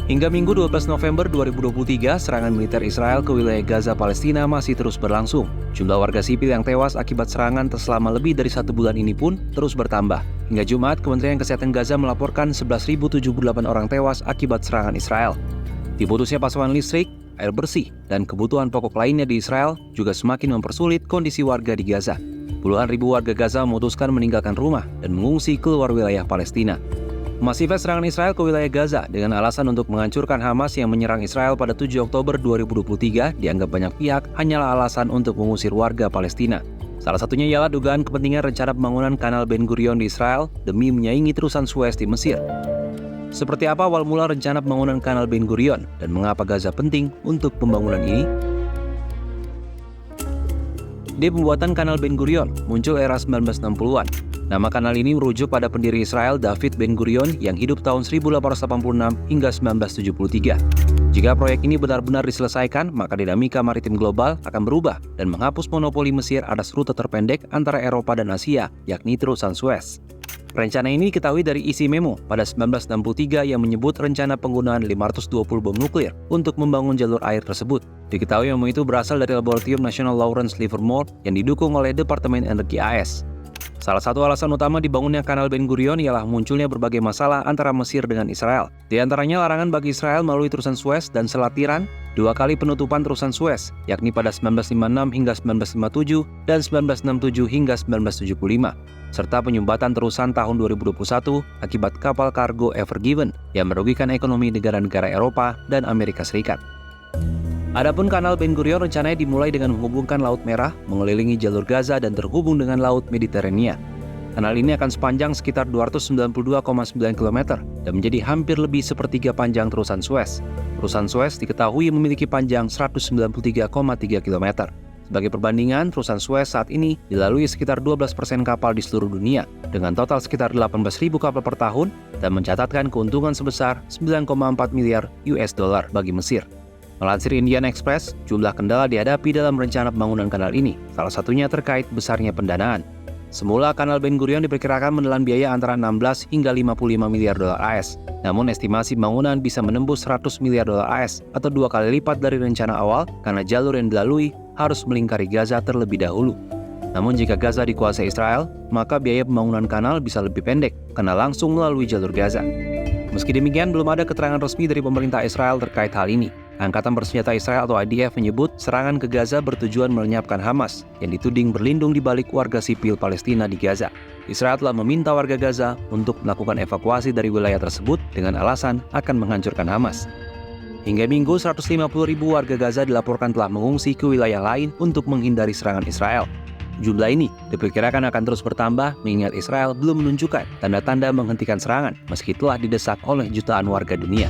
Hingga Minggu 12 November 2023, serangan militer Israel ke wilayah Gaza, Palestina masih terus berlangsung. Jumlah warga sipil yang tewas akibat serangan selama lebih dari 1 bulan ini pun terus bertambah. Hingga Jumat, Kementerian Kesehatan Gaza melaporkan 11.078 orang tewas akibat serangan Israel. Diputusnya pasokan listrik, air bersih, dan kebutuhan pokok lainnya di Israel juga semakin mempersulit kondisi warga di Gaza. Puluhan ribu warga Gaza memutuskan meninggalkan rumah dan mengungsi keluar wilayah Palestina. Masifnya serangan Israel ke wilayah Gaza dengan alasan untuk menghancurkan Hamas yang menyerang Israel pada 7 Oktober 2023 dianggap banyak pihak hanyalah alasan untuk mengusir warga Palestina. Salah satunya ialah dugaan kepentingan rencana pembangunan Kanal Ben Gurion di Israel demi menyaingi terusan Suez di Mesir. Seperti apa awal mula rencana pembangunan Kanal Ben Gurion dan mengapa Gaza penting untuk pembangunan ini? Di pembuatan Kanal Ben Gurion muncul era 1960-an. Nama kanal ini merujuk pada pendiri Israel David Ben Gurion yang hidup tahun 1886 hingga 1973. Jika proyek ini benar-benar diselesaikan, maka dinamika maritim global akan berubah dan menghapus monopoli Mesir atas rute terpendek antara Eropa dan Asia, yakni terusan Suez. Rencana ini diketahui dari isi memo pada 1963 yang menyebut rencana penggunaan 520 bom nuklir untuk membangun jalur air tersebut. Diketahui memo itu berasal dari Laboratorium Nasional Lawrence Livermore yang didukung oleh Departemen Energi AS. Salah satu alasan utama dibangunnya Kanal Ben Gurion ialah munculnya berbagai masalah antara Mesir dengan Israel. Di antaranya larangan bagi Israel melalui terusan Suez dan Selat Tiran, 2 kali penutupan terusan Suez, yakni pada 1956 hingga 1957 dan 1967 hingga 1975, serta penyumbatan terusan tahun 2021 akibat kapal kargo Ever Given yang merugikan ekonomi negara-negara Eropa dan Amerika Serikat. Adapun Kanal Ben Gurion rencananya dimulai dengan menghubungkan Laut Merah, mengelilingi jalur Gaza dan terhubung dengan Laut Mediterania. Kanal ini akan sepanjang sekitar 292,9 km dan menjadi hampir lebih sepertiga panjang terusan Suez. Terusan Suez diketahui memiliki panjang 193,3 km. Sebagai perbandingan, terusan Suez saat ini dilalui sekitar 12% kapal di seluruh dunia, dengan total sekitar 18.000 kapal per tahun dan mencatatkan keuntungan sebesar 9,4 miliar US dollar bagi Mesir. Melansir Indian Express, jumlah kendala dihadapi dalam rencana pembangunan kanal ini, salah satunya terkait besarnya pendanaan. Semula Kanal Ben Gurion diperkirakan menelan biaya antara 16 hingga 55 miliar dolar AS. Namun estimasi pembangunan bisa menembus 100 miliar dolar AS atau 2 kali lipat dari rencana awal karena jalur yang dilalui harus melingkari Gaza terlebih dahulu. Namun jika Gaza dikuasai Israel, maka biaya pembangunan kanal bisa lebih pendek karena langsung melalui jalur Gaza. Meski demikian, belum ada keterangan resmi dari pemerintah Israel terkait hal ini. Angkatan Bersenjata Israel atau IDF menyebut serangan ke Gaza bertujuan melenyapkan Hamas yang dituding berlindung di balik warga sipil Palestina di Gaza. Israel telah meminta warga Gaza untuk melakukan evakuasi dari wilayah tersebut dengan alasan akan menghancurkan Hamas. Hingga Minggu, 150.000 warga Gaza dilaporkan telah mengungsi ke wilayah lain untuk menghindari serangan Israel. Jumlah ini diperkirakan akan terus bertambah mengingat Israel belum menunjukkan tanda-tanda menghentikan serangan meski telah didesak oleh jutaan warga dunia.